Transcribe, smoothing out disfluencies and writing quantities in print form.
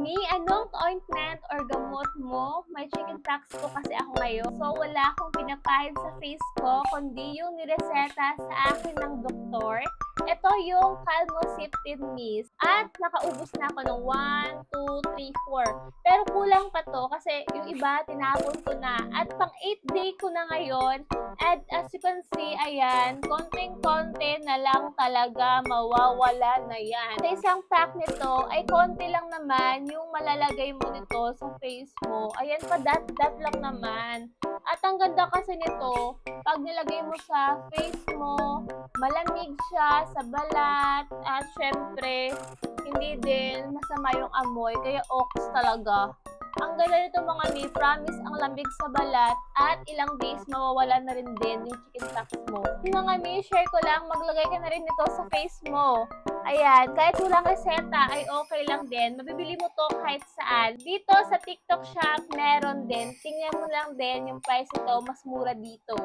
Mi, anong ointment or gamot mo? May chicken pox po kasi ako ngayon. So, wala akong pinapahid sa face ko, kundi yung nireseta sa akin ng doktor. Ito yung Calmosiptin Mist. At nakaubos na ako ng 1, 2, 3, 4. Pero kulang pa to kasi yung iba tinapon ko na. At pang 8th day ko na ngayon. And as you can see, ayan, konting-konti na lang talaga mawawala na yan. Sa isang pack nito ay konti lang naman yung malalagay mo nito sa face mo. Ayan pa, dot lang naman. At ang ganda kasi nito, pag nilagay mo sa face mo, malamig siya sa balat at syempre, hindi din masama yung amoy, kaya oaks talaga. Ang ganda nito mga mi, promise ang lamig sa balat at ilang days mawawala na rin din yung chicken pox mo. Yung mga mi, share ko lang, maglagay ka na rin nito sa face mo. Ayan, kahit walang reseta ay okay lang din. Mabibili mo to kahit saan. Dito sa TikTok shop, meron din. Tingnan mo lang din yung price nito, mas mura dito.